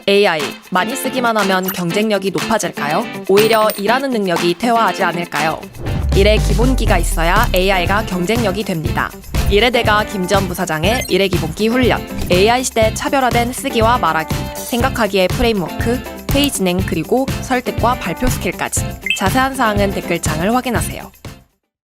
AI 많이 쓰기만 하면 경쟁력이 높아질까요? 오히려 일하는 능력이 퇴화하지 않을까요? 일의 기본기가 있어야 AI가 경쟁력이 됩니다. 일의대가 김지연 부사장의 일의 기본기 훈련, AI 시대 차별화된 쓰기와 말하기, 생각하기의 프레임워크, 회의 진행 그리고 설득과 발표 스킬까지. 자세한 사항은 댓글창을 확인하세요.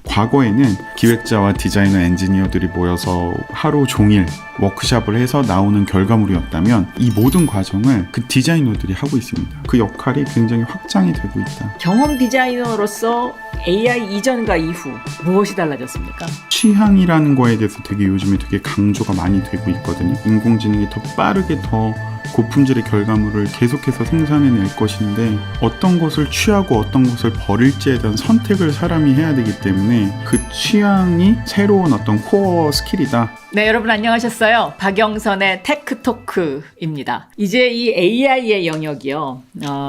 과거에는 기획자와 디자이너, 엔지니어들이 모여서 하루 종일 워크숍을 해서 나오는 결과물이었다면 이 모든 과정을 그 디자이너들이 하고 있습니다. 그 역할이 굉장히 확장이 되고 있다. 경험 디자이너로서 AI 이전과 이후 무엇이 달라졌습니까? 취향이라는 거에 대해서 요즘에 되게 강조가 많이 되고 있거든요. 인공지능이 더 빠르게 더 고품질의 결과물을 계속해서 생산해낼 것인데 어떤 것을 취하고 어떤 것을 버릴지에 대한 선택을 사람이 해야 되기 때문에 그 취향이 새로운 어떤 코어 스킬이다. 네, 여러분 안녕하셨어요. 박영선의 테크토크입니다. 이제 이 AI의 영역이요.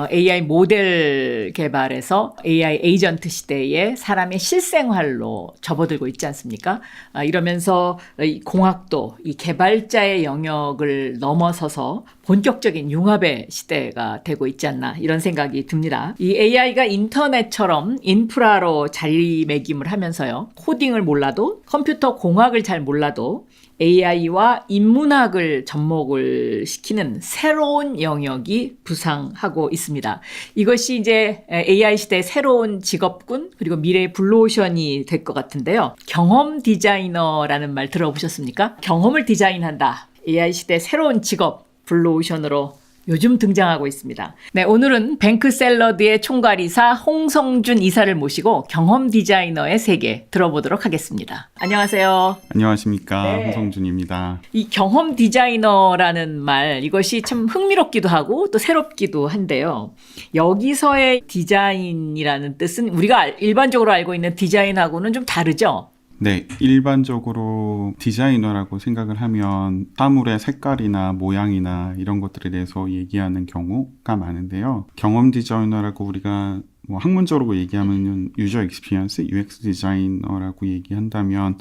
AI 모델 개발에서 AI 에이전트 시대에 사람의 실생활로 접어들고 있지 않습니까? 이러면서 이 공학도, 이 개발자의 영역을 넘어서서 본격적인 융합의 시대가 되고 있지 않나 이런 생각이 듭니다. 이 AI가 인터넷처럼 인프라로 자리매김을 하면서요. 코딩을 몰라도 컴퓨터 공학을 잘 몰라도 AI와 인문학을 접목을 시키는 새로운 영역이 부상하고 있습니다. 이것이 이제 AI 시대의 새로운 직업군 그리고 미래의 블루오션이 될 것 같은데요. 경험 디자이너라는 말 들어보셨습니까? 경험을 디자인한다. AI 시대의 새로운 직업 블루오션으로 요즘 등장하고 있습니다. 네, 오늘은 뱅크샐러드의 총괄이사 홍성준 이사를 모시고 경험 디자이너의 세계 들어보도록 하겠습니다. 안녕하세요. 안녕하십니까. 네. 홍성준입니다. 이 경험 디자이너라는 말, 이것이 참 흥미롭기도 하고 또 새롭기도 한데요. 여기서의 디자인이라는 뜻은 우리가 일반적으로 알고 있는 디자인하고는 좀 다르죠? 네, 일반적으로 디자이너라고 생각을 하면 사물의 색깔이나 모양이나 이런 것들에 대해서 얘기하는 경우가 많은데요. 경험 디자이너라고 우리가 학문적으로 얘기하면 유저 익스피리언스, UX 디자이너라고 얘기한다면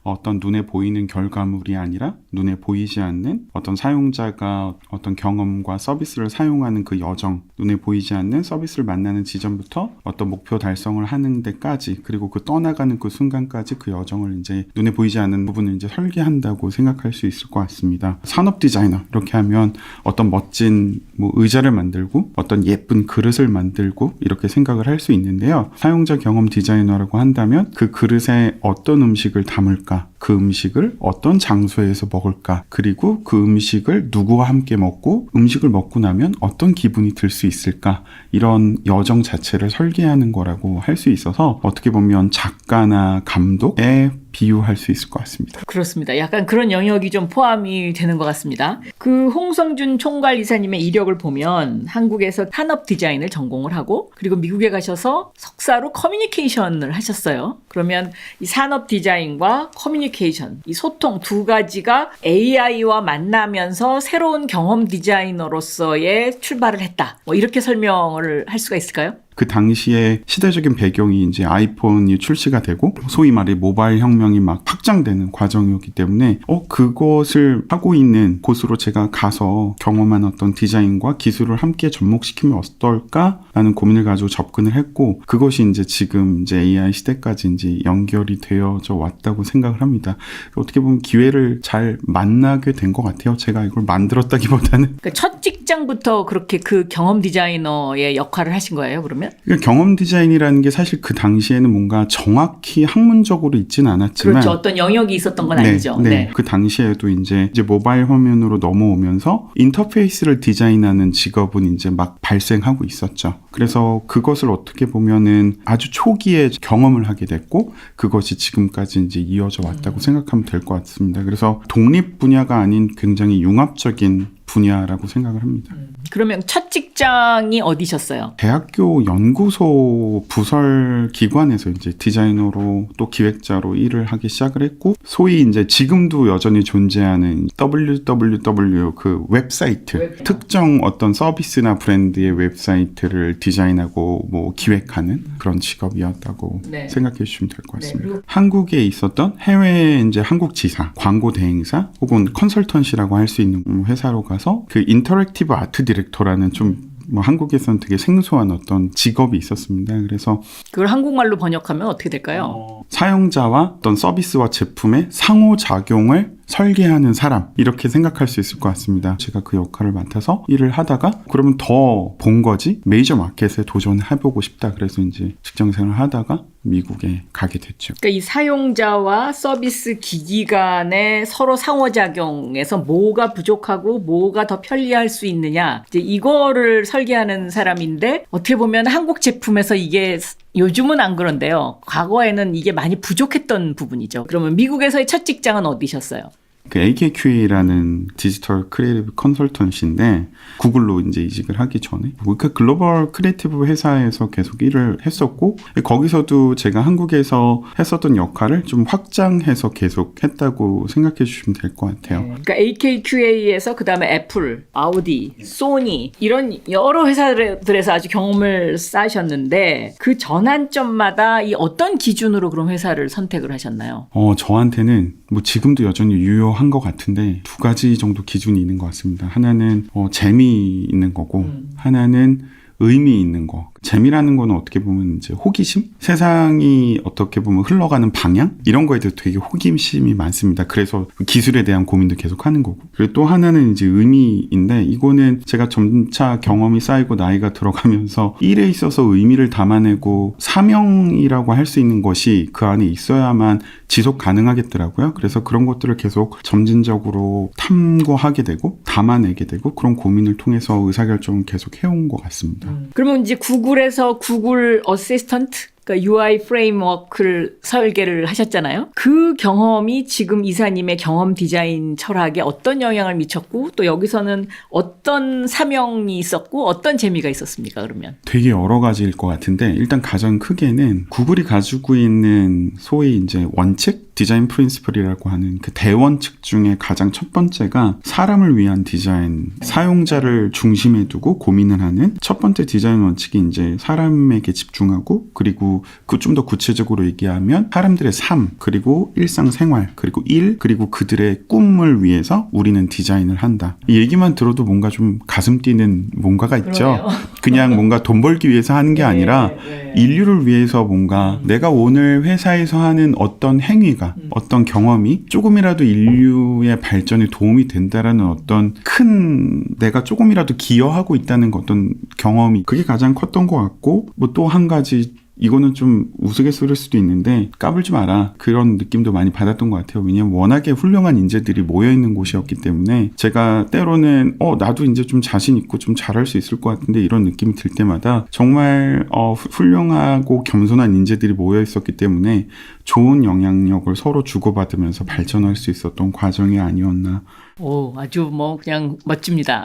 어떤 눈에 보이는 결과물이 아니라 눈에 보이지 않는 어떤 사용자가 어떤 경험과 서비스를 사용하는 그 여정, 눈에 보이지 않는 서비스를 만나는 지점부터 어떤 목표 달성을 하는 데까지, 그리고 그 떠나가는 그 순간까지 그 여정을 이제 눈에 보이지 않는 부분을 이제 설계한다고 생각할 수 있을 것 같습니다. 산업 디자이너, 이렇게 하면 어떤 멋진 의자를 만들고 어떤 예쁜 그릇을 만들고 이렇게 생각을 할 수 있는데요. 사용자 경험 디자이너라고 한다면 그 그릇에 어떤 음식을 담을까, 그 음식을 어떤 장소에서 먹을까, 그리고 그 음식을 누구와 함께 먹고 음식을 먹고 나면 어떤 기분이 들 수 있을까, 이런 여정 자체를 설계하는 거라고 할 수 있어서 어떻게 보면 작가나 감독에 비유할 수 있을 것 같습니다. 그렇습니다. 약간 그런 영역이 좀 포함이 되는 것 같습니다. 그 홍성준 총괄 이사님의 이력을 보면 한국에서 산업 디자인을 전공을 하고 그리고 미국에 가셔서 석사로 커뮤니케이션을 하셨어요. 그러면 이 산업 디자인과 커뮤니케이션, 이 소통 두 가지가 AI와 만나면서 새로운 경험 디자이너로서의 출발을 했다. 이렇게 설명을 할 수가 있을까요? 그 당시에 시대적인 배경이 이제 아이폰이 출시가 되고 소위 말해 모바일 혁명이 막 확장되는 과정이었기 때문에 그것을 하고 있는 곳으로 제가 가서 경험한 어떤 디자인과 기술을 함께 접목시키면 어떨까라는 고민을 가지고 접근을 했고, 그것이 이제 지금 이제 AI 시대까지 이제 연결이 되어져 왔다고 생각을 합니다. 어떻게 보면 기회를 잘 만나게 된 것 같아요. 제가 이걸 만들었다기보다는. 그러니까 첫 직장부터 그렇게 그 경험 디자이너의 역할을 하신 거예요, 그러면? 그러니까 경험 디자인이라는 게 사실 그 당시에는 뭔가 정확히 학문적으로 있지는 않았지만, 그렇죠. 어떤 영역이 있었던 건 아니죠. 네. 그 당시에도 이제 모바일 화면으로 넘어오면서 인터페이스를 디자인하는 직업은 이제 막 발생하고 있었죠. 그래서 그것을 어떻게 보면은 아주 초기에 경험을 하게 됐고 그것이 지금까지 이제 이어져 왔다고 생각하면 될 것 같습니다. 그래서 독립 분야가 아닌 굉장히 융합적인 분야라고 생각을 합니다. 그러면 첫 직장 직장이 어디셨어요? 대학교 연구소 부설 기관에서 이제 디자이너로 또 기획자로 일을 하기 시작을 했고, 소위 이제 지금도 여전히 존재하는 www 그 웹사이트, 특정 어떤 서비스나 브랜드의 웹사이트를 디자인하고 뭐 기획하는 그런 직업이었다고 네. 생각해 주시면 될 것 같습니다. 그리고 한국에 있었던 해외 이제 한국 지사, 광고 대행사 혹은 컨설턴시라고 할 수 있는 회사로 가서 그 인터랙티브 아트 디렉터라는 좀 뭐 한국에서는 되게 생소한 어떤 직업이 있었습니다. 그래서 그걸 한국말로 번역하면 어떻게 될까요? 사용자와 어떤 서비스와 제품의 상호작용을 설계하는 사람, 이렇게 생각할 수 있을 것 같습니다. 제가 그 역할을 맡아서 일을 하다가 그러면 더 본 거지 메이저 마켓에 도전해보고 싶다. 그래서 이제 직장생활을 하다가 미국에 가게 됐죠. 그러니까 이 사용자와 서비스 기기 간의 서로 상호작용에서 뭐가 부족하고 뭐가 더 편리할 수 있느냐, 이제 이거를 설계하는 사람인데, 어떻게 보면 한국 제품에서 이게 요즘은 안 그런데요. 과거에는 이게 많이 부족했던 부분이죠. 그러면 미국에서의 첫 직장은 어디셨어요? 그 AKQA라는 디지털 크리에이티브 컨설턴시인데 구글로 이제 이직을 하기 전에 그 글로벌 크리에이티브 회사에서 계속 일을 했었고, 거기서도 제가 한국에서 했었던 역할을 좀 확장해서 계속 했다고 생각해 주시면 될 것 같아요. 그러니까 AKQA에서 그 다음에 애플, 아우디, 소니 이런 여러 회사들에서 아주 경험을 쌓으셨는데, 그 전환점마다 이 어떤 기준으로 그런 회사를 선택을 하셨나요? 저한테는 뭐 지금도 여전히 유효한 것 같은데 두 가지 정도 기준이 있는 것 같습니다. 하나는 재미있는 거고, 하나는 의미 있는 거. 재미라는 거는 어떻게 보면 이제 호기심? 세상이 어떻게 보면 흘러가는 방향? 이런 거에 대해서 되게 호기심이 많습니다. 그래서 기술에 대한 고민도 계속 하는 거고. 그리고 또 하나는 이제 의미인데, 이거는 제가 점차 경험이 쌓이고 나이가 들어가면서 일에 있어서 의미를 담아내고 사명이라고 할 수 있는 것이 그 안에 있어야만 지속 가능하겠더라고요. 그래서 그런 것들을 계속 점진적으로 탐구하게 되고 담아내게 되고, 그런 고민을 통해서 의사결정을 계속 해온 것 같습니다. 그러면 이제 구글에서 구글 어시스턴트, 그러니까 UI 프레임워크를 설계를 하셨잖아요. 그 경험이 지금 이사님의 경험 디자인 철학에 어떤 영향을 미쳤고, 또 여기서는 어떤 사명이 있었고 어떤 재미가 있었습니까, 그러면? 되게 여러 가지일 것 같은데, 일단 가장 크게는 구글이 가지고 있는 소위 이제 원칙? 디자인 프린시플이라고 하는 그 대원칙 중에 가장 첫 번째가 사람을 위한 디자인, 사용자를 중심에 두고 고민을 하는 첫 번째 디자인 원칙이 이제 사람에게 집중하고, 그리고 그 좀 더 구체적으로 얘기하면 사람들의 삶, 그리고 일상생활, 그리고 일, 그리고 그들의 꿈을 위해서 우리는 디자인을 한다. 이 얘기만 들어도 뭔가 좀 가슴 뛰는 뭔가가 있죠. 그러네요. 그냥 뭔가 돈 벌기 위해서 하는 게 아니라 인류를 위해서 뭔가 내가 오늘 회사에서 하는 어떤 행위가, 어떤 경험이 조금이라도 인류의 발전에 도움이 된다라는 어떤 큰, 내가 조금이라도 기여하고 있다는 어떤 경험이, 그게 가장 컸던 것 같고, 뭐 또 한 가지, 이거는 좀 우스갯소리일 수도 있는데 까불지 마라, 그런 느낌도 많이 받았던 것 같아요. 왜냐면 워낙에 훌륭한 인재들이 모여있는 곳이었기 때문에 제가 때로는 나도 이제 좀 자신 있고 좀 잘할 수 있을 것 같은데, 이런 느낌이 들 때마다 정말 훌륭하고 겸손한 인재들이 모여있었기 때문에 좋은 영향력을 서로 주고받으면서 발전할 수 있었던 과정이 아니었나. 오, 아주 뭐 그냥 멋집니다.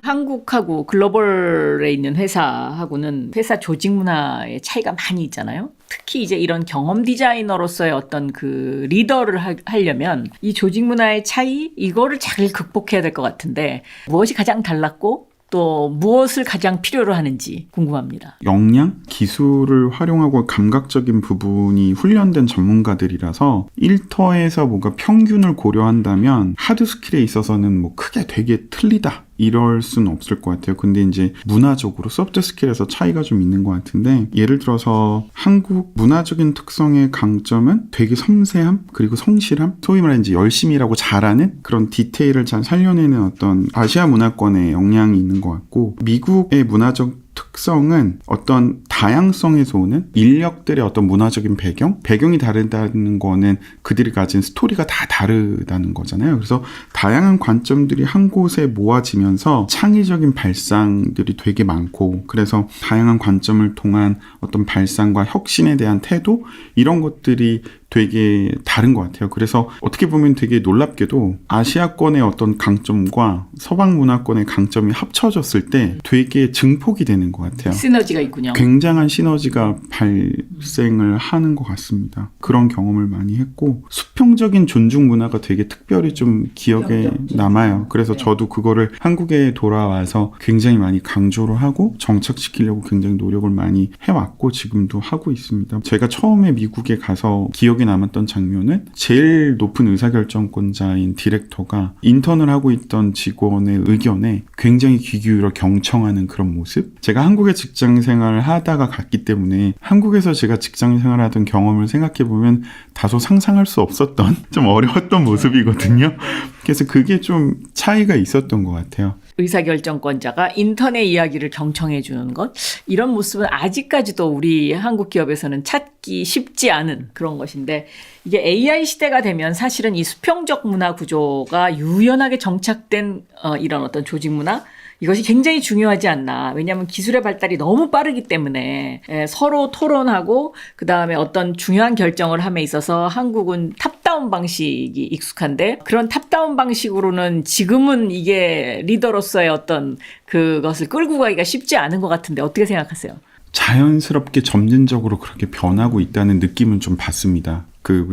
한국하고 글로벌에 있는 회사하고는 회사 조직 문화의 차이가 많이 있잖아요. 특히 이제 이런 경험 디자이너로서의 어떤 그 리더를 하려면 이 조직 문화의 차이, 이거를 잘 극복해야 될 것 같은데, 무엇이 가장 달랐고 또 무엇을 가장 필요로 하는지 궁금합니다. 역량, 기술을 활용하고 감각적인 부분이 훈련된 전문가들이라서 일터에서 뭔가 평균을 고려한다면 하드 스킬에 있어서는 뭐 크게 되게 틀리다, 이럴 수는 없을 것 같아요. 근데 이제 문화적으로 소프트 스킬에서 차이가 좀 있는 것 같은데, 예를 들어서 한국 문화적인 특성의 강점은 되게 섬세함, 그리고 성실함, 소위 말하는 이제 열심히라고 잘하는 그런 디테일을 잘 살려내는 어떤 아시아 문화권의 영향이 있는 것 같고, 미국의 문화적 특성은 어떤 다양성에서 오는 인력들의 어떤 문화적인 배경이 다르다는 거는 그들이 가진 스토리가 다 다르다는 거잖아요. 그래서 다양한 관점들이 한 곳에 모아지면서 창의적인 발상들이 되게 많고, 그래서 다양한 관점을 통한 어떤 발상과 혁신에 대한 태도, 이런 것들이 되게 다른 것 같아요. 그래서 어떻게 보면 되게 놀랍게도 아시아권의 어떤 강점과 서방 문화권의 강점이 합쳐졌을 때 되게 증폭이 되는 것 같아요. 시너지가 있군요. 굉장한 시너지가 발생을 하는 것 같습니다. 그런 경험을 많이 했고 수평적인 존중 문화가 되게 특별히 좀 기억에 남아요. 그래서 저도 그거를 한국에 돌아와서 굉장히 많이 강조를 하고 정착시키려고 굉장히 노력을 많이 해왔고 지금도 하고 있습니다. 제가 처음에 미국에 가서 기억에 남았던 장면은 제일 높은 의사결정권자인 디렉터가 인턴을 하고 있던 직원의 의견에 굉장히 귀 기울여 경청하는 그런 모습. 제가 한국에 직장 생활을 하다가 갔기 때문에 한국에서 제가 직장 생활하던 경험을 생각해보면 다소 상상할 수 없었던 좀 어려웠던 모습이거든요. 그래서 그게 좀 차이가 있었던 것 같아요. 의사결정권자가 인턴의 이야기를 경청해 주는 것, 이런 모습은 아직까지도 우리 한국 기업에서는 찾기 쉽지 않은 그런 것인데, 이게 AI 시대가 되면 사실은 이 수평적 문화 구조가 유연하게 정착된 이런 어떤 조직 문화, 이것이 굉장히 중요하지 않나. 왜냐하면 기술의 발달이 너무 빠르기 때문에 서로 토론하고 그다음에 어떤 중요한 결정을 함에 있어서 한국은 탑다운 방식이 익숙한데, 그런 탑다운 방식으로는 지금은 이게 리더로서의 어떤 그것을 끌고 가기가 쉽지 않은 것 같은데 어떻게 생각하세요? 자연스럽게 점진적으로 그렇게 변하고 있다는 느낌은 좀 받습니다.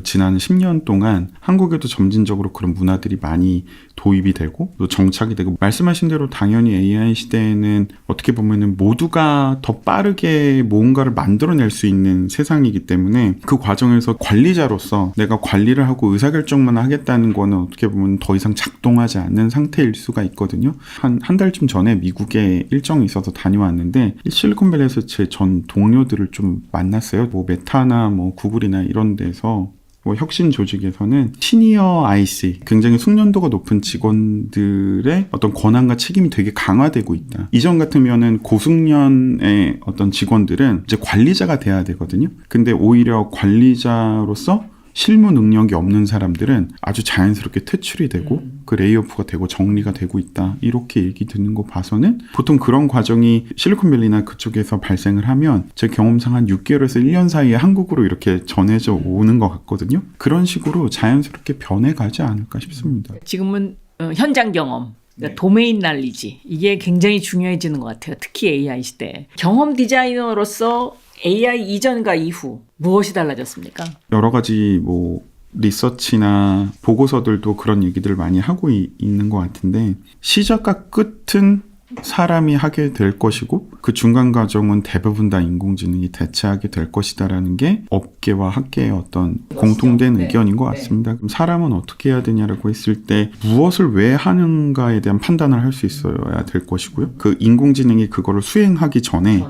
지난 10년 동안 한국에도 점진적으로 그런 문화들이 많이 도입이 되고 또 정착이 되고, 말씀하신 대로 당연히 AI 시대에는 어떻게 보면은 모두가 더 빠르게 뭔가를 만들어낼 수 있는 세상이기 때문에 그 과정에서 관리자로서 내가 관리를 하고 의사결정만 하겠다는 거는 어떻게 보면 더 이상 작동하지 않는 상태일 수가 있거든요. 한 달쯤 전에 미국에 일정이 있어서 다녀왔는데 실리콘밸리에서 제 전 동료들을 좀 만났어요. 뭐 메타나 뭐 구글이나 이런 데서 혁신 조직에서는 시니어 IC, 굉장히 숙련도가 높은 직원들의 어떤 권한과 책임이 되게 강화되고 있다. 이전 같으면은 고숙련의 어떤 직원들은 이제 관리자가 돼야 되거든요. 근데 오히려 관리자로서 실무 능력이 없는 사람들은 아주 자연스럽게 퇴출이 되고 그 레이오프가 되고 정리가 되고 있다. 이렇게 얘기 듣는 거 봐서는 보통 그런 과정이 실리콘밸리나 그쪽에서 발생을 하면 제 경험상 한 6개월에서 1년 사이에 한국으로 이렇게 전해져 오는 것 같거든요. 그런 식으로 자연스럽게 변해가지 않을까 싶습니다. 지금은 현장 경험, 그러니까 도메인 날리지, 이게 굉장히 중요해지는 것 같아요. 특히 AI 시대에. 경험 디자이너로서 AI 이전과 이후 무엇이 달라졌습니까? 여러 가지 리서치나 보고서들도 그런 얘기들을 많이 하고 있는 것 같은데, 시작과 끝은 사람이 하게 될 것이고 그 중간 과정은 대부분 다 인공지능이 대체하게 될 것이다라는 게 업계와 학계의 어떤 공통된 의견인 것 같습니다. 그럼 사람은 어떻게 해야 되냐라고 했을 때 무엇을 왜 하는가에 대한 판단을 할 수 있어야 될 것이고요. 그 인공지능이 그거를 수행하기 전에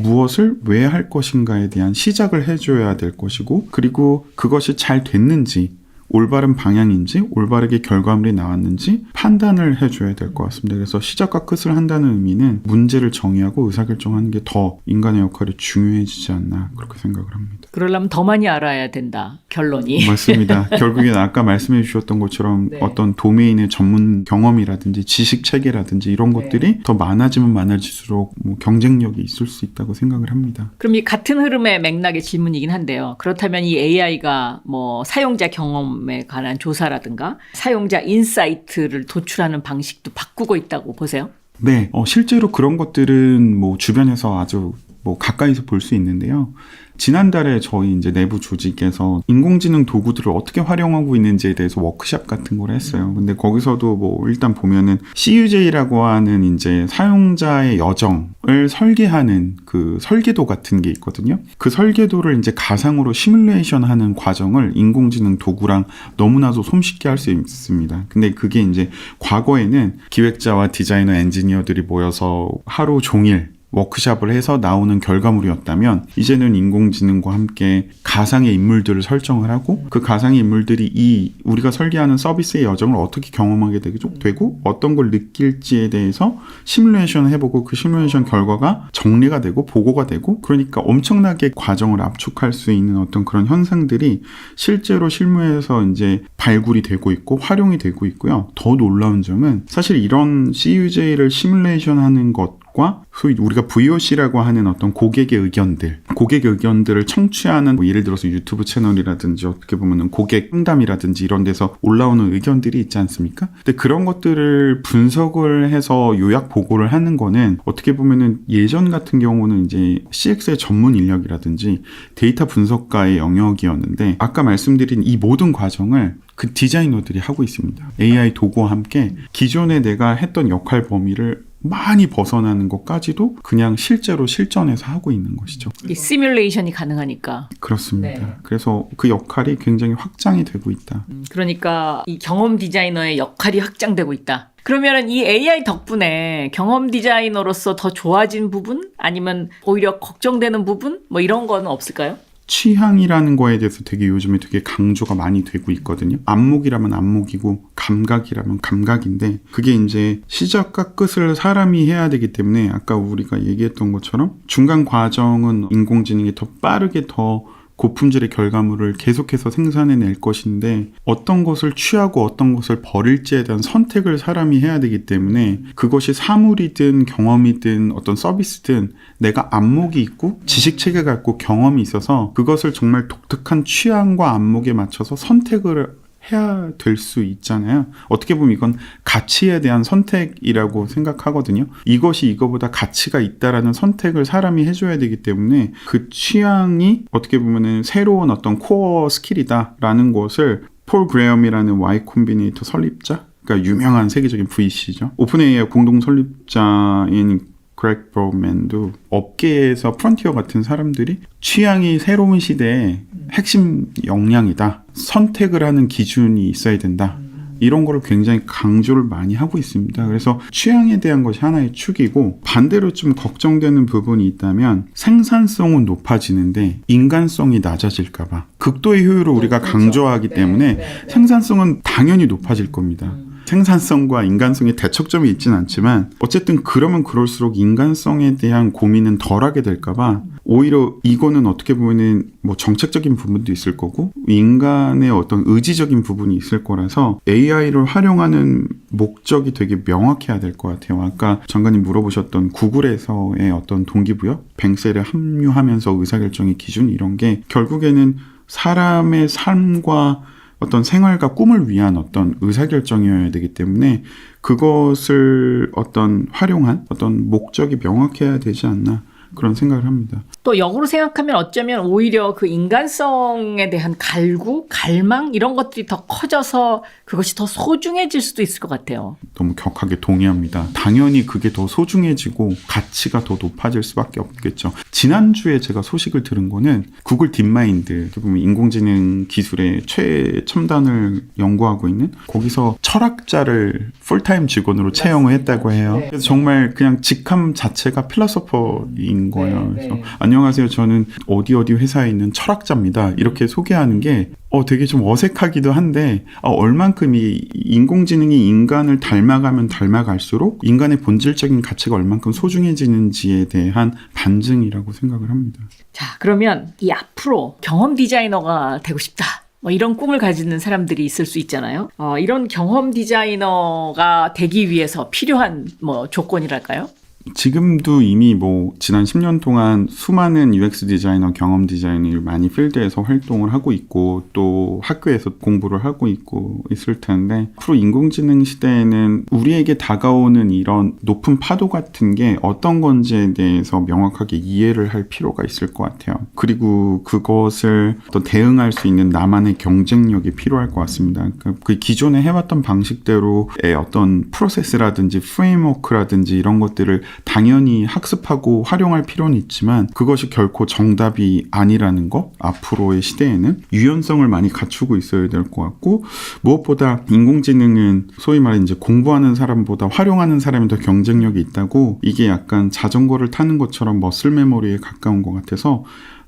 무엇을 왜 할 것인가에 대한 시작을 해줘야 될 것이고, 그리고 그것이 잘 됐는지, 올바른 방향인지, 올바르게 결과물이 나왔는지 판단을 해줘야 될 것 같습니다. 그래서 시작과 끝을 한다는 의미는 문제를 정의하고 의사결정하는 게 더 인간의 역할이 중요해지지 않나, 그렇게 생각을 합니다. 그러려면 더 많이 알아야 된다, 결론이. 맞습니다. 결국엔 아까 말씀해 주셨던 것처럼 어떤 도메인의 전문 경험이라든지 지식 체계라든지 이런 것들이 더 많아지면 많아질수록 경쟁력이 있을 수 있다고 생각을 합니다. 그럼 이 같은 흐름의 맥락의 질문이긴 한데요. 그렇다면 이 AI가 사용자 경험에 관한 조사라든가 사용자 인사이트를 도출하는 방식도 바꾸고 있다고 보세요? 네, 실제로 그런 것들은 주변에서 아주 가까이서 볼 수 있는데요. 지난달에 저희 이제 내부 조직에서 인공지능 도구들을 어떻게 활용하고 있는지에 대해서 워크숍 같은 걸 했어요. 근데 거기서도 일단 보면은 CUJ라고 하는 이제 사용자의 여정을 설계하는 그 설계도 같은 게 있거든요. 그 설계도를 이제 가상으로 시뮬레이션 하는 과정을 인공지능 도구랑 너무나도 손쉽게 할 수 있습니다. 근데 그게 이제 과거에는 기획자와 디자이너, 엔지니어들이 모여서 하루 종일 워크숍을 해서 나오는 결과물이었다면, 이제는 인공지능과 함께 가상의 인물들을 설정을 하고 그 가상의 인물들이 우리가 설계하는 서비스의 여정을 어떻게 경험하게 되고 어떤 걸 느낄지에 대해서 시뮬레이션을 해보고 그 시뮬레이션 결과가 정리가 되고 보고가 되고, 그러니까 엄청나게 과정을 압축할 수 있는 어떤 그런 현상들이 실제로 실무에서 이제 발굴이 되고 있고 활용이 되고 있고요. 더 놀라운 점은 사실 이런 CUJ를 시뮬레이션 하는 것 요약과 소위 우리가 VOC라고 하는 어떤 고객의 의견들을 청취하는 뭐 예를 들어서 유튜브 채널이라든지 어떻게 보면은 고객 상담이라든지 이런 데서 올라오는 의견들이 있지 않습니까? 근데 그런 것들을 분석을 해서 요약 보고를 하는 거는 어떻게 보면은 예전 같은 경우는 이제 CX의 전문 인력이라든지 데이터 분석가의 영역이었는데 아까 말씀드린 이 모든 과정을 그 디자이너들이 하고 있습니다. AI 도구와 함께 기존에 내가 했던 역할 범위를 많이 벗어나는 것까지도 그냥 실제로 실전에서 하고 있는 것이죠. 이 시뮬레이션이 가능하니까. 그렇습니다. 네. 그래서 그 역할이 굉장히 확장이 되고 있다. 그러니까 이 경험 디자이너의 역할이 확장되고 있다. 그러면 이 AI 덕분에 경험 디자이너로서 더 좋아진 부분? 아니면 오히려 걱정되는 부분? 뭐 이런 거는 없을까요? 취향이라는 거에 대해서 되게 요즘에 되게 강조가 많이 되고 있거든요. 안목이라면 안목이고 감각이라면 감각인데 그게 이제 시작과 끝을 사람이 해야 되기 때문에 아까 우리가 얘기했던 것처럼 중간 과정은 인공지능이 더 빠르게 더 고품질의 결과물을 계속해서 생산해낼 것인데 어떤 것을 취하고 어떤 것을 버릴지에 대한 선택을 사람이 해야 되기 때문에 그것이 사물이든 경험이든 어떤 서비스든 내가 안목이 있고 지식체계가 있고 경험이 있어서 그것을 정말 독특한 취향과 안목에 맞춰서 선택을 해야 될 수 있잖아요. 어떻게 보면 이건 가치에 대한 선택이라고 생각하거든요. 이것이 이거보다 가치가 있다라는 선택을 사람이 해줘야 되기 때문에 그 취향이 어떻게 보면은 새로운 어떤 코어 스킬이다라는 것을 폴 그레엄이라는 Y 콤비네이터 설립자, 그러니까 유명한 세계적인 VC죠. 오픈AI 공동 설립자인 그렉 브로맨도 업계에서 프론티어 같은 사람들이 취향이 새로운 시대의 핵심 역량이다. 선택을 하는 기준이 있어야 된다. 이런 거를 굉장히 강조를 많이 하고 있습니다. 그래서 취향에 대한 것이 하나의 축이고 반대로 좀 걱정되는 부분이 있다면 생산성은 높아지는데 인간성이 낮아질까 봐. 극도의 효율을 우리가 강조하기 때문에 생산성은 당연히 높아질 겁니다. 생산성과 인간성의 대척점이 있지는 않지만 어쨌든 그러면 그럴수록 인간성에 대한 고민은 덜하게 될까봐 오히려 이거는 어떻게 보면은 뭐 정책적인 부분도 있을 거고 인간의 어떤 의지적인 부분이 있을 거라서 AI를 활용하는 목적이 되게 명확해야 될 것 같아요. 아까 장관님 물어보셨던 구글에서의 어떤 동기부여, 뱅셀에 합류하면서 의사결정의 기준 이런 게 결국에는 사람의 삶과 어떤 생활과 꿈을 위한 어떤 의사결정이어야 되기 때문에 그것을 어떤 활용한 어떤 목적이 명확해야 되지 않나 그런 생각을 합니다. 또 역으로 생각하면 어쩌면 오히려 그 인간성에 대한 갈구, 갈망 이런 것들이 더 커져서 그것이 더 소중해질 수도 있을 것 같아요. 너무 격하게 동의합니다. 당연히 그게 더 소중해지고 가치가 더 높아질 수밖에 없겠죠. 지난주에 제가 소식을 들은 거는 구글 딥마인드, 보면 인공지능 기술의 최첨단을 연구하고 있는 거기서 철학자를 풀타임 직원으로 채용을 했다고 해요. 그래서 정말 그냥 직함 자체가 필로소퍼인 거예요. 그래서 안녕하세요. 저는 어디 회사에 있는 철학자입니다. 이렇게 소개하는 게 되게 좀 어색하기도 한데 얼만큼 이 인공지능이 인간을 닮아가면 닮아갈수록 인간의 본질적인 가치가 얼만큼 소중해지는지에 대한 반증이라고 생각을 합니다. 자, 그러면 이 앞으로 경험 디자이너가 되고 싶다. 뭐 이런 꿈을 가지는 사람들이 있을 수 있잖아요. 이런 경험 디자이너가 되기 위해서 필요한 뭐 조건이랄까요? 지금도 이미 뭐 지난 10년 동안 수많은 UX 디자이너, 경험 디자이너를 많이 필드에서 활동을 하고 있고 또 학교에서 공부를 하고 있고 있을 텐데 앞으로 인공지능 시대에는 우리에게 다가오는 이런 높은 파도 같은 게 어떤 건지에 대해서 명확하게 이해를 할 필요가 있을 것 같아요. 그리고 그것을 또 대응할 수 있는 나만의 경쟁력이 필요할 것 같습니다. 그 기존에 해왔던 방식대로의 어떤 프로세스라든지 프레임워크라든지 이런 것들을 당연히 학습하고 활용할 필요는 있지만 그것이 결코 정답이 아니라는 거 앞으로의 시대에는 유연성을 많이 갖추고 있어야 될 것 같고 무엇보다 인공지능은 소위 말해 이제 공부하는 사람보다 활용하는 사람이 더 경쟁력이 있다고 이게 약간 자전거를 타는 것처럼 머슬 메모리에 가까운 것 같아서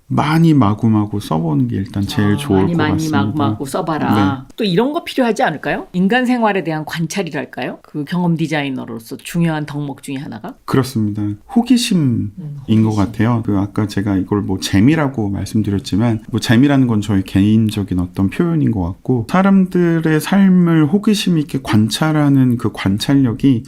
많이 마구마구 써보는 게 일단 제일 좋을 것 같습니다. 많이 마구마구 써봐라. 네. 또 이런 거 필요하지 않을까요? 인간 생활에 대한 관찰이랄까요? 그 경험 디자이너로서 중요한 덕목 중에 하나가? 그렇습니다. 호기심인 것 같아요. 아까 제가 이걸 뭐 재미라고 말씀드렸지만 뭐 재미라는 건 저희 개인적인 어떤 표현인 것 같고 사람들의 삶을 호기심 있게 관찰하는 그 관찰력이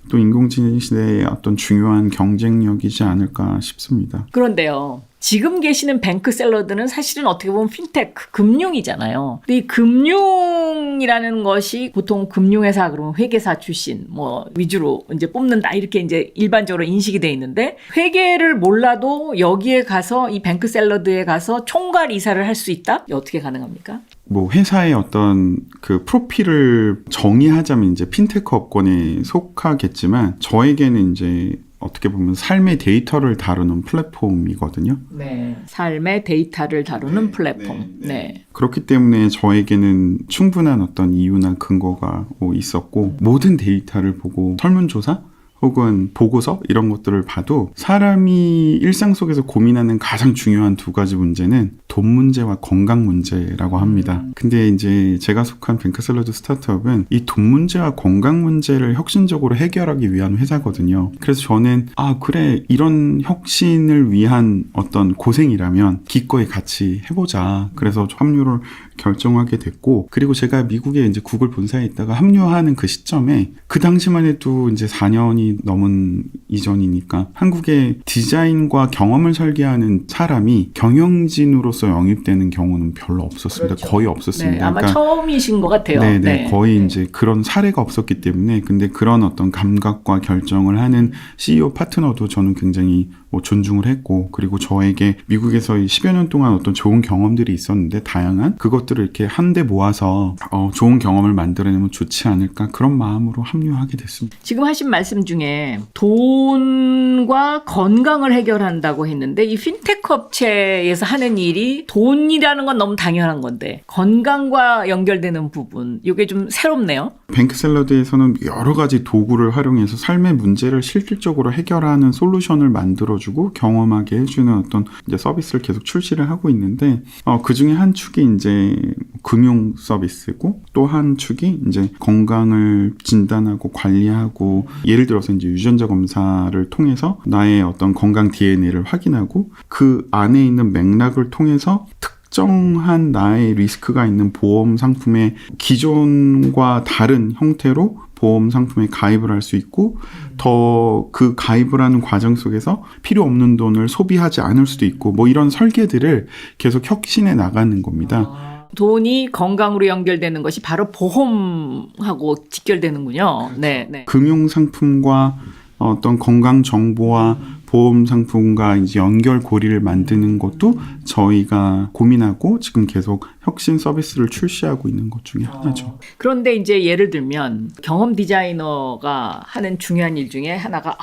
또 인공지능 시대의 어떤 중요한 경쟁력이지 않을까 싶습니다. 그런데요. 지금 계시는 뱅크 샐러드는 사실은 어떻게 보면 핀테크, 금융이잖아요. 근데 이 금융이라는 것이 보통 금융회사 그러면 회계사 출신 뭐 위주로 이제 뽑는다 이렇게 이제 일반적으로 인식이 돼 있는데 회계를 몰라도 여기에 가서 이 뱅크 샐러드에 가서 총괄 이사를 할 수 있다? 어떻게 가능합니까? 뭐 회사의 어떤 그 프로필을 정의하자면 이제 핀테크 업권에 속하겠지만 저에게는 이제 어떻게 보면 삶의 데이터를 다루는 플랫폼이거든요. 네. 삶의 데이터를 다루는 플랫폼. 네. 그렇기 때문에 저에게는 충분한 어떤 이유나 근거가 있었고 모든 데이터를 보고 설문조사 혹은 보고서 이런 것들을 봐도 사람이 일상 속에서 고민하는 가장 중요한 두 가지 문제는 돈 문제와 건강 문제라고 합니다. 근데 이제 제가 속한 뱅크샐러드 스타트업은 이 돈 문제와 건강 문제를 혁신적으로 해결하기 위한 회사거든요. 그래서 저는 그래 이런 혁신을 위한 어떤 고생이라면 기꺼이 같이 해보자. 그래서 합류를 결정하게 됐고 그리고 제가 미국에 이제 구글 본사에 있다가 합류하는 그 시점에 그 당시만 해도 이제 4년이 넘은 이전이니까 한국에 디자인과 경험을 설계하는 사람이 경영진으로서 영입되는 경우는 별로 없었습니다. 그렇죠. 거의 없었습니다. 네, 아마 그러니까 처음이신 것 같아요. 네, 거의 이제 그런 사례가 없었기 때문에 근데 그런 어떤 감각과 결정을 하는 CEO 파트너도 저는 굉장히 존중을 했고 그리고 저에게 미국에서 10여 년 동안 어떤 좋은 경험들이 있었는데 다양한 그것들을 이렇게 한데 모아서 좋은 경험을 만들어내면 좋지 않을까 그런 마음으로 합류하게 됐습니다. 지금 하신 말씀 중에 돈과 건강을 해결한다고 했는데 이 핀테크 업체에서 하는 일이 돈이라는 건 너무 당연한 건데 건강과 연결되는 부분 이게 좀 새롭네요. 뱅크샐러드에서는 여러 가지 도구를 활용해서 삶의 문제를 실질적으로 해결하는 솔루션을 만들어주고 경험하게 해주는 어떤 이제 서비스를 계속 출시를 하고 있는데 그 중에 한 축이 이제 금융 서비스고 또 한 축이 이제 건강을 진단하고 관리하고 예를 들어서 이제 유전자 검사를 통해서 나의 어떤 건강 DNA를 확인하고 그 안에 있는 맥락을 통해서 특정한 나의 리스크가 있는 보험 상품의 기존과 다른 형태로 보험 상품에 가입을 할 수 있고 더 그 가입을 하는 과정 속에서 필요 없는 돈을 소비하지 않을 수도 있고 뭐 이런 설계들을 계속 혁신해 나가는 겁니다. 돈이 건강으로 연결되는 것이 바로 보험하고 직결되는군요. 그렇죠. 네. 금융 상품과 어떤 건강 정보와 보험 상품과 이제 연결고리를 만드는 것도 저희가 고민하고 지금 계속 혁신 서비스를 출시하고 있는 것 중에 하나죠. 그런데 이제 예를 들면 경험 디자이너가 하는 중요한 일 중에 하나가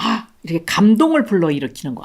이렇게 감동을 불러일으키는 거.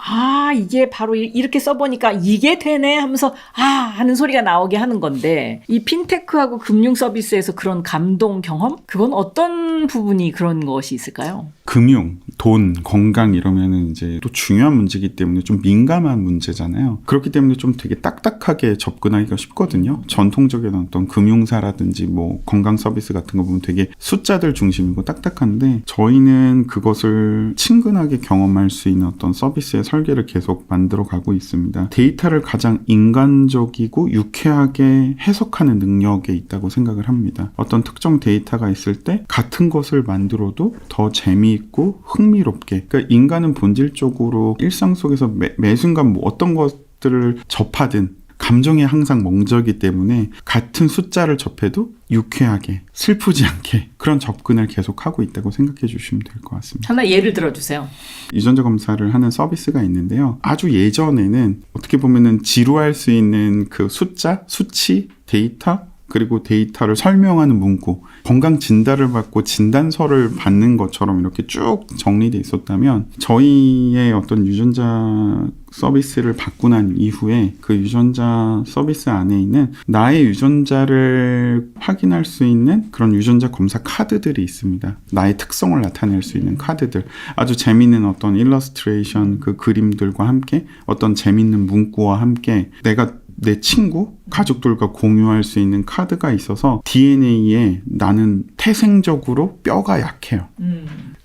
이게 바로 이렇게 써보니까 이게 되네 하면서 하는 소리가 나오게 하는 건데 이 핀테크하고 금융 서비스에서 그런 감동 경험? 그건 어떤 부분이 그런 것이 있을까요? 금융, 돈, 건강 이러면은 이제 또 중요한 문제이기 때문에 좀 민감한 문제잖아요. 그렇기 때문에 좀 되게 딱딱하게 접근하기가 쉽거든요. 전통적인 어떤 금융사라든지 뭐 건강 서비스 같은 거 보면 되게 숫자들 중심이고 딱딱한데 저희는 그것을 친근하게 경험할 수 있는 어떤 서비스의 설계를 계속 만들어 가고 있습니다. 데이터를 가장 인간적이고 유쾌하게 해석하는 능력에 있다고 생각을 합니다. 어떤 특정 데이터가 있을 때 같은 것을 만들어도 더 재미있고 흥미롭게 그러니까 인간은 본질적으로 일상 속에서 매 순간 뭐 어떤 것들을 접하든 감정에 항상 멍들기 때문에 같은 숫자를 접해도 유쾌하게 슬프지 않게 그런 접근을 계속하고 있다고 생각해 주시면 될 것 같습니다. 하나 예를 들어주세요. 유전자 검사를 하는 서비스가 있는데요. 아주 예전에는 어떻게 보면은 지루할 수 있는 그 숫자, 수치, 데이터 그리고 데이터를 설명하는 문구, 건강 진단을 받고 진단서를 받는 것처럼 이렇게 쭉 정리되어 있었다면 저희의 어떤 유전자 서비스를 받고 난 이후에 그 유전자 서비스 안에 있는 나의 유전자를 확인할 수 있는 그런 유전자 검사 카드들이 있습니다. 나의 특성을 나타낼 수 있는 카드들. 아주 재미있는 어떤 일러스트레이션 그 그림들과 함께 어떤 재미있는 문구와 함께 내가 내 친구, 가족들과 공유할 수 있는 카드가 있어서 DNA에 나는 태생적으로 뼈가 약해요.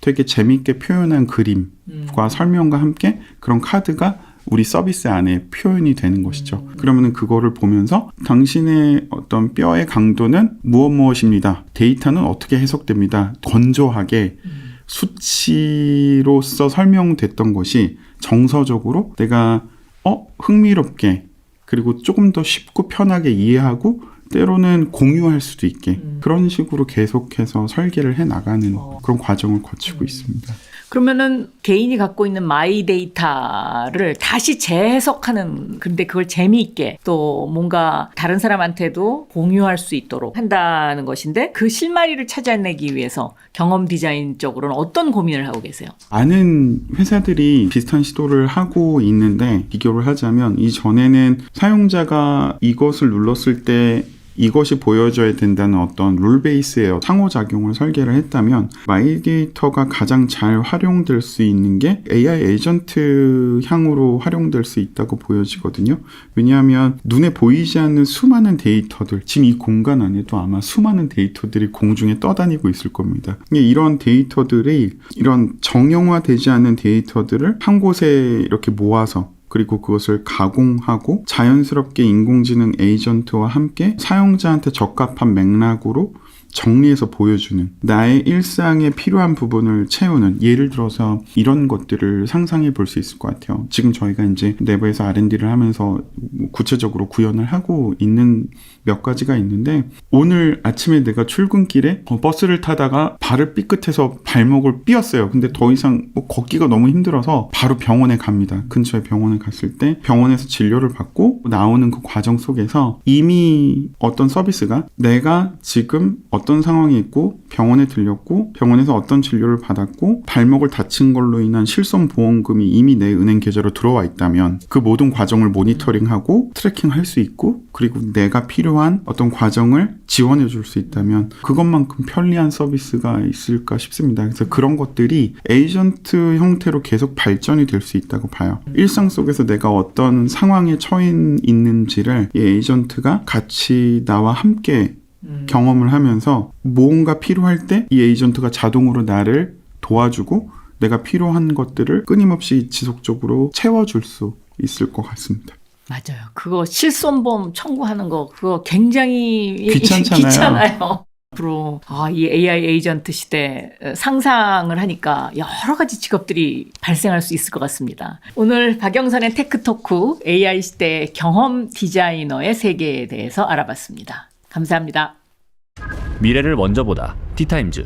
되게 재미있게 표현한 그림과 설명과 함께 그런 카드가 우리 서비스 안에 표현이 되는 것이죠. 그러면은 그거를 보면서 당신의 어떤 뼈의 강도는 무엇입니다. 데이터는 어떻게 해석됩니다. 건조하게 수치로서 설명됐던 것이 정서적으로 내가 흥미롭게 그리고 조금 더 쉽고 편하게 이해하고 때로는 공유할 수도 있게 그런 식으로 계속해서 설계를 해 나가는 그런 과정을 거치고 있습니다. 그러면은 개인이 갖고 있는 마이 데이터를 다시 재해석하는, 근데 그걸 재미있게 또 뭔가 다른 사람한테도 공유할 수 있도록 한다는 것인데, 그 실마리를 찾아내기 위해서 경험 디자인 쪽으로는 어떤 고민을 하고 계세요? 많은 회사들이 비슷한 시도를 하고 있는데, 비교를 하자면 이전에는 사용자가 이것을 눌렀을 때 이것이 보여져야 된다는 어떤 룰 베이스의 상호작용을 설계를 했다면 마이데이터가 가장 잘 활용될 수 있는 게 AI 에이전트 향으로 활용될 수 있다고 보여지거든요. 왜냐하면 눈에 보이지 않는 수많은 데이터들, 지금 이 공간 안에도 아마 수많은 데이터들이 공중에 떠다니고 있을 겁니다. 이런 데이터들이, 이런 정형화되지 않은 데이터들을 한 곳에 이렇게 모아서 그리고 그것을 가공하고 자연스럽게 인공지능 에이전트와 함께 사용자한테 적합한 맥락으로 정리해서 보여주는, 나의 일상에 필요한 부분을 채우는, 예를 들어서 이런 것들을 상상해 볼 수 있을 것 같아요. 지금 저희가 이제 내부에서 R&D를 하면서 구체적으로 구현을 하고 있는 몇 가지가 있는데, 오늘 아침에 내가 출근길에 버스를 타다가 발을 삐끗해서 발목을 삐었어요. 근데 더 이상 걷기가 너무 힘들어서 바로 병원에 갑니다. 근처에 병원에 갔을 때 병원에서 진료를 받고 나오는 그 과정 속에서 이미 어떤 서비스가 내가 지금 어떤 상황이 있고 병원에 들렸고 병원에서 어떤 진료를 받았고 발목을 다친 걸로 인한 실손보험금이 이미 내 은행 계좌로 들어와 있다면 그 모든 과정을 모니터링하고 트래킹할 수 있고, 그리고 내가 필요한 어떤 과정을 지원해 줄 수 있다면 그것만큼 편리한 서비스가 있을까 싶습니다. 그래서 그런 것들이 에이전트 형태로 계속 발전이 될 수 있다고 봐요. 일상 속에서 내가 어떤 상황에 처해 있는지를 이 에이전트가 같이 나와 함께 경험을 하면서 뭔가 필요할 때 이 에이전트가 자동으로 나를 도와주고 내가 필요한 것들을 끊임없이 지속적으로 채워줄 수 있을 것 같습니다. 맞아요. 그거 실손보험 청구하는 거 그거 굉장히 귀찮잖아요. 귀찮아요. 앞으로 이 AI 에이전트 시대 상상을 하니까 여러 가지 직업들이 발생할 수 있을 것 같습니다. 오늘 박영선의 테크토크 AI 시대 경험 디자이너의 세계에 대해서 알아봤습니다. 감사합니다. 미래를 먼저 보다 티타임즈.